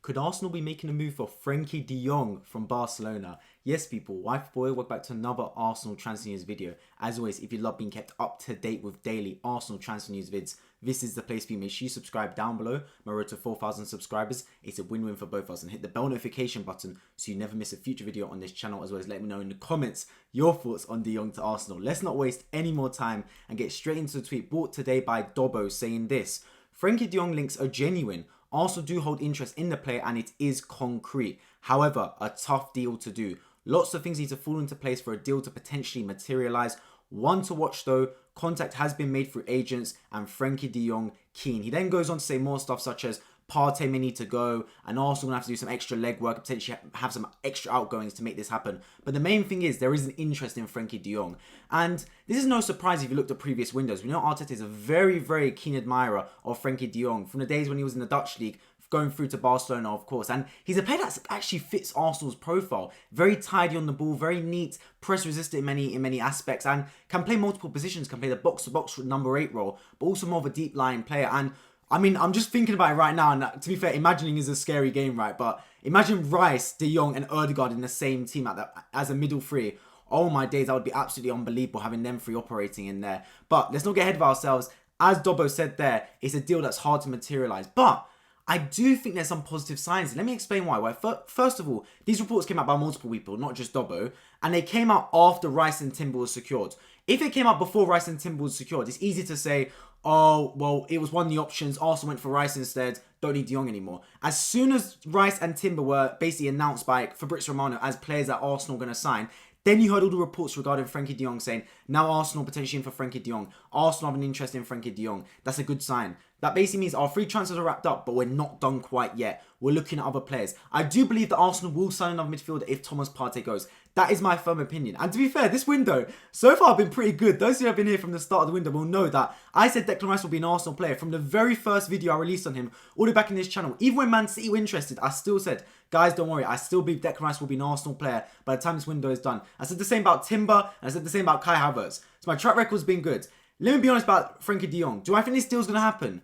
Could Arsenal be making a move for Frenkie De Jong from Barcelona? Yes, people, wife boy, welcome back to another Arsenal transfer news video. As always, if you love being kept up to date with daily Arsenal transfer news vids, this is the place for you. Make sure you subscribe down below. My road to 4,000 subscribers. It's a win-win for both of us. And hit the bell notification button so you never miss a future video on this channel. As well as let me know in the comments your thoughts on De Jong to Arsenal. Let's not waste any more time and get straight into the tweet brought today by Dobbo saying this. Frenkie De Jong links are genuine. Arsenal do hold interest in the player and it is concrete. However, a tough deal to do. Lots of things need to fall into place for a deal to potentially materialise. One to watch though, contact has been made through agents and Frenkie De Jong keen. He then goes on to say more stuff such as Partey may need to go and Arsenal will have to do some extra legwork, potentially have some extra outgoings to make this happen. But the main thing is there is an interest in Frenkie De Jong. And this is no surprise if you looked at previous windows. We know Arteta is a very, very keen admirer of Frenkie De Jong from the days when he was in the Dutch league, going through to Barcelona, of course. And he's a player that actually fits Arsenal's profile. Very tidy on the ball, very neat, press resistant in many aspects, and can play multiple positions, can play the box-to-box number 8 role, but also more of a deep lying player. And I mean, I'm just thinking about it right now, and to be fair, imagining is a scary game, right? But imagine Rice, De Jong, and Ødegaard in the same team as a middle three. Oh my days, that would be absolutely unbelievable having them three operating in there. But let's not get ahead of ourselves. As Dobbo said there, it's a deal that's hard to materialise. But I do think there's some positive signs. Let me explain why. Well, first of all, these reports came out by multiple people, not just Dobbo, and they came out after Rice and Timber was secured. If it came out before Rice and Timber was secured, it's easy to say, oh, well, it was one of the options. Arsenal went for Rice instead. Don't need De Jong anymore. As soon as Rice and Timber were basically announced by Fabrizio Romano as players that Arsenal are going to sign, then you heard all the reports regarding Frenkie De Jong saying, now Arsenal potentially in for Frenkie De Jong. Arsenal have an interest in Frenkie De Jong. That's a good sign. That basically means our free transfers are wrapped up, but we're not done quite yet. We're looking at other players. I do believe that Arsenal will sign another midfielder if Thomas Partey goes. That is my firm opinion. And to be fair, this window so far been pretty good. Those who have been here from the start of the window will know that I said Declan Rice will be an Arsenal player from the very first video I released on him, all the way back in this channel. Even when Man City were interested, I still said, guys, don't worry. I still believe Declan Rice will be an Arsenal player by the time this window is done. I said the same about Timber, and I said the same about Kai Havertz. So my track record's been good. Let me be honest about Frenkie De Jong. Do I think this deal's going to happen?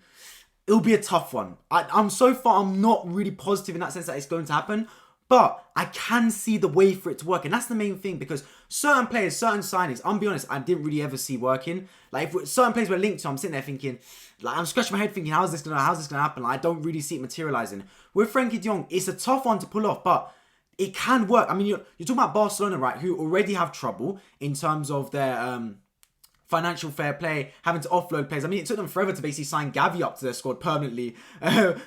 It'll be a tough one. I'm so far, I'm not really positive in that sense that it's going to happen. But I can see the way for it to work. And that's the main thing, because certain players, certain signings, I'll be honest, I didn't really ever see working. Like, if certain players were linked to, I'm sitting there thinking, like, I'm scratching my head thinking, how's this gonna happen? Like, I don't really see it materializing. With Frenkie De Jong, it's a tough one to pull off, but it can work. I mean, you're talking about Barcelona, right, who already have trouble in terms of their financial fair play, having to offload players. I mean, it took them forever to basically sign Gavi up to their squad permanently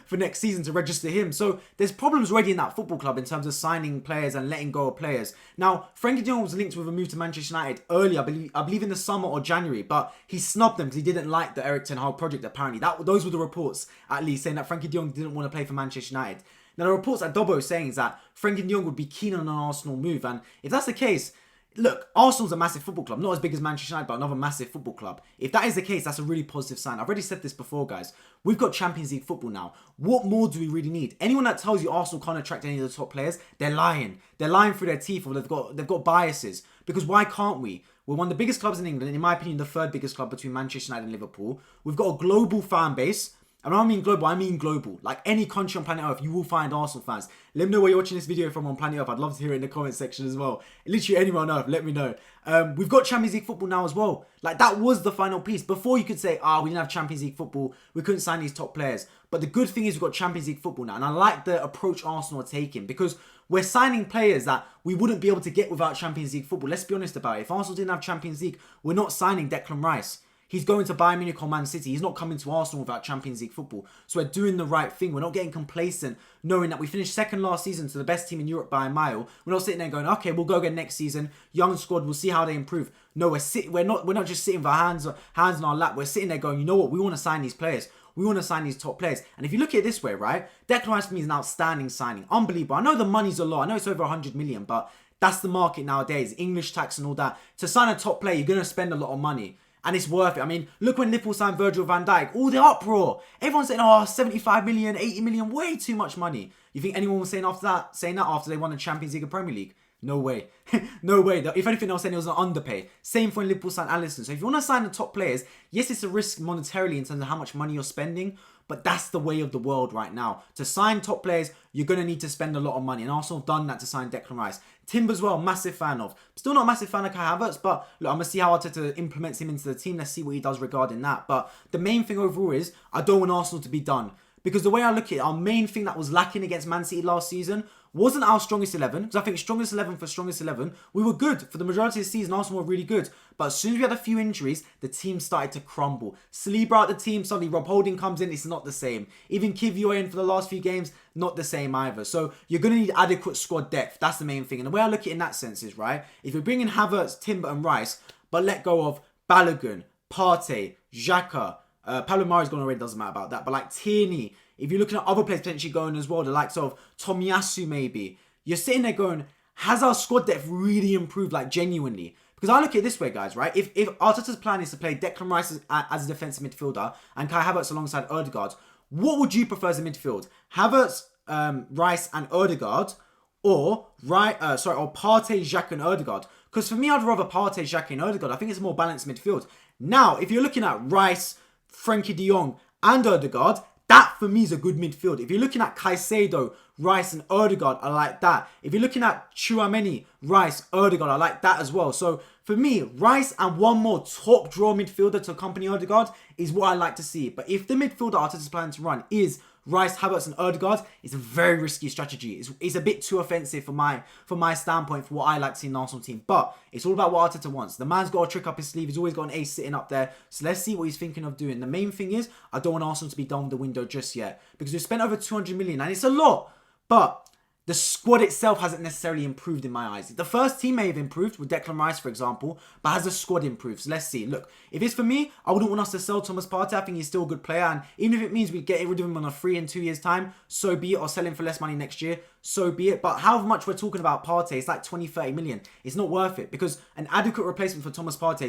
for next season to register him. So there's problems already in that football club in terms of signing players and letting go of players. Now, Frenkie De Jong was linked with a move to Manchester United early, I believe in the summer or January, but he snubbed them because he didn't like the Erik ten Hag project, apparently. Those were the reports, at least, saying that Frenkie De Jong didn't want to play for Manchester United. Now, the reports that Dobbo is saying is that Frenkie De Jong would be keen on an Arsenal move, and if that's the case, look, Arsenal's a massive football club. Not as big as Manchester United, but another massive football club. If that is the case, that's a really positive sign. I've already said this before, guys. We've got Champions League football now. What more do we really need? Anyone that tells you Arsenal can't attract any of the top players, they're lying. They're lying through their teeth, or they've got biases. Because why can't we? We're one of the biggest clubs in England. In my opinion, the third biggest club between Manchester United and Liverpool. We've got a global fan base. And when I mean global, I mean global. Like any country on planet Earth, you will find Arsenal fans. Let me know where you're watching this video from on planet Earth. I'd love to hear it in the comment section as well. Literally anywhere on Earth, let me know. We've got Champions League football now as well. Like, that was the final piece. Before you could say, we didn't have Champions League football, we couldn't sign these top players. But the good thing is we've got Champions League football now. And I like the approach Arsenal are taking, because we're signing players that we wouldn't be able to get without Champions League football. Let's be honest about it. If Arsenal didn't have Champions League, we're not signing Declan Rice. He's going to Bayern Munich or Man City. He's not coming to Arsenal without Champions League football. So we're doing the right thing. We're not getting complacent, knowing that we finished second last season to the best team in Europe by a mile. We're not sitting there going, okay, we'll go again next season. Young squad, we'll see how they improve. No, we're not just sitting with our hands on our lap. We're sitting there going, you know what? We want to sign these players. We want to sign these top players. And if you look at it this way, right? Declan Rice for me is an outstanding signing. Unbelievable. I know the money's a lot. I know it's over 100 million, but that's the market nowadays. English tax and all that. To sign a top player, you're going to spend a lot of money. And it's worth it. I mean, look when Liverpool signed Virgil van Dijk. All the uproar. Everyone's saying, 75 million, 80 million, way too much money. You think anyone was saying that after they won the Champions League and Premier League? No way. No way. If anything, they were saying it was an underpay. Same for when Liverpool signed Alisson. So if you want to sign the top players, yes, it's a risk monetarily in terms of how much money you're spending. but that's the way of the world right now. To sign top players, you're going to need to spend a lot of money, and Arsenal have done that to sign Declan Rice. Timber as well, massive fan of. Still not a massive fan of Kai Havertz, but look, I'm going to see how Arteta implements him into the team. Let's see what he does regarding that. But the main thing overall is, I don't want Arsenal to be done. Because the way I look at it, our main thing that was lacking against Man City last season wasn't our strongest 11. Because I think strongest 11 for strongest 11, we were good. For the majority of the season, Arsenal were really good. But as soon as we had a few injuries, the team started to crumble. Saliba out the team, suddenly Rob Holding comes in, it's not the same. Even Kiwior in for the last few games, not the same either. So you're going to need adequate squad depth. That's the main thing. And the way I look at it in that sense is, right, if you're bringing Havertz, Timber and Rice, but let go of Balogun, Partey, Xhaka, Pablo Mari's gone already, doesn't matter about that. But like Tierney, if you're looking at other players potentially going as well, the likes of Tomiyasu maybe, you're sitting there going, has our squad depth really improved, like genuinely? Because I look at it this way, guys, right? If Arteta's plan is to play Declan Rice as a defensive midfielder and Kai Havertz alongside Ødegaard, what would you prefer as a midfield? Havertz, Rice and Ødegaard, or Partey, Xhaka and Ødegaard? Because for me, I'd rather Partey, Xhaka and Ødegaard. I think it's a more balanced midfield. Now, if you're looking at Rice, Frenkie De Jong and Ødegaard, that for me is a good midfield. If you're looking at Caicedo, Rice and Ødegaard, I like that. If you're looking at Tchouaméni, Rice, Ødegaard, I like that as well. So for me, Rice and one more top draw midfielder to accompany Ødegaard is what I like to see. But if the midfielder Arteta's planning to run is Rice, Havertz and Ødegaard, it's a very risky strategy. It's a bit too offensive for my standpoint, for what I like to see in the Arsenal team. But it's all about what Arteta wants. The man's got a trick up his sleeve. He's always got an ace sitting up there. So let's see what he's thinking of doing. The main thing is, I don't want Arsenal to be done with the window just yet. Because we've spent over 200 million and it's a lot. But the squad itself hasn't necessarily improved in my eyes. The first team may have improved with Declan Rice, for example, but has the squad improved? So let's see. Look, if it's for me, I wouldn't want us to sell Thomas Partey. I think he's still a good player, and even if it means we get rid of him on a free in 2 years' time, so be it, or sell him for less money next year, so be it. But however much we're talking about Partey, it's like 20, 30 million. It's not worth it, because an adequate replacement for Thomas Partey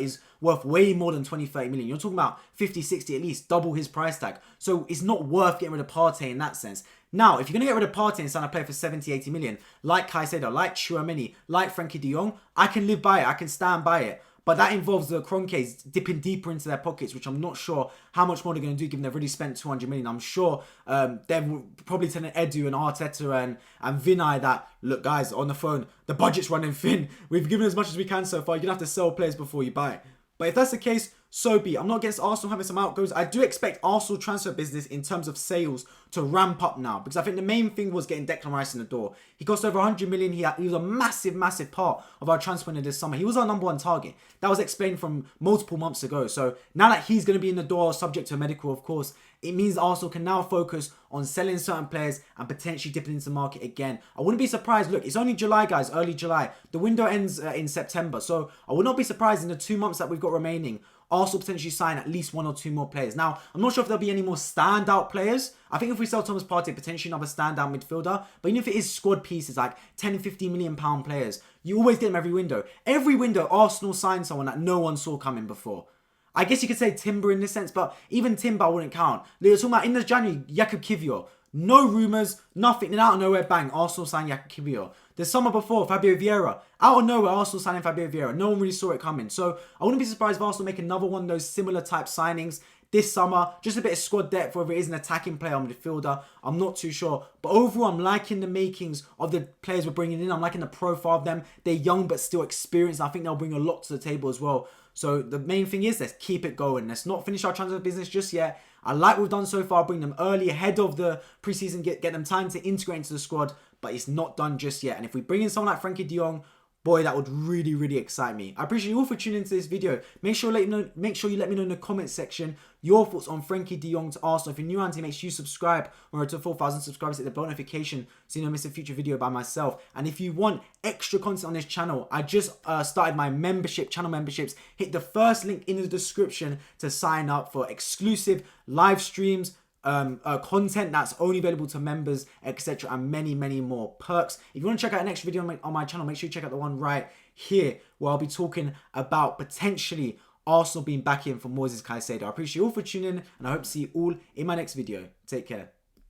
is worth way more than 20, 30 million. You're talking about 50, 60 at least, double his price tag. So it's not worth getting rid of Partey in that sense. Now, if you're going to get rid of Partey and sign a player for 70, 80 million, like Caicedo, like Tchouaméni, like Frenkie De Jong, I can live by it. I can stand by it. But that involves the Kroenkes dipping deeper into their pockets, which I'm not sure how much more they're going to do, given they've already spent 200 million. I'm sure they're probably telling Edu and Arteta and Vinay that, look, guys, on the phone, the budget's running thin. We've given as much as we can so far. You're going to have to sell players before you buy. But if that's the case, so be it. I'm not against Arsenal having some outgoes. I do expect Arsenal transfer business in terms of sales to ramp up now, because I think the main thing was getting Declan Rice in the door. He cost over 100 million. He was a massive, massive part of our transfer window this summer. He was our number one target. That was explained from multiple months ago. So now that he's going to be in the door, subject to medical, of course, it means Arsenal can now focus on selling certain players and potentially dipping into the market again. I wouldn't be surprised. Look, it's only July, guys, early July. The window ends in September. So I would not be surprised in the 2 months that we've got remaining, Arsenal potentially sign at least 1 or 2 more players. Now, I'm not sure if there'll be any more standout players. I think if we sell Thomas Partey, potentially another standout midfielder. But even if it is squad pieces, like 10, 15 million pound players, you always get them every window. Every window, Arsenal signs someone that no one saw coming before. I guess you could say Timber in this sense, but even Timber I wouldn't count. You're talking about in this January, Jakub Kiwior. No rumours, nothing. And out of nowhere, bang, Arsenal signed Jakub Kiwior. The summer before, Fabio Vieira. Out of nowhere, Arsenal signing Fabio Vieira. No one really saw it coming. So I wouldn't be surprised if Arsenal make another one of those similar type signings this summer. Just a bit of squad depth, whether it is an attacking player or midfielder. I'm not too sure. But overall, I'm liking the makings of the players we're bringing in. I'm liking the profile of them. They're young but still experienced. I think they'll bring a lot to the table as well. So the main thing is, let's keep it going. Let's not finish our transfer business just yet. I like what we've done so far, bring them early, ahead of the preseason, get them time to integrate into the squad, but it's not done just yet. And if we bring in someone like Frenkie De Jong, boy, that would really, really excite me. I appreciate you all for tuning into this video. Make sure you let me know in the comments section your thoughts on Frenkie De Jong to Arsenal. If you're new around here, make sure you subscribe. We're to 4,000 subscribers. Hit the bell notification so you don't miss a future video by myself. And if you want extra content on this channel, I just started my channel memberships. Hit the first link in the description to sign up for exclusive live streams, content that's only available to members, etc., and many, many more perks. If you want to check out an extra video on my channel, make sure you check out the one right here, where I'll be talking about potentially Arsenal being back in for Moises Caicedo. I appreciate you all for tuning in, and I hope to see you all in my next video. Take care.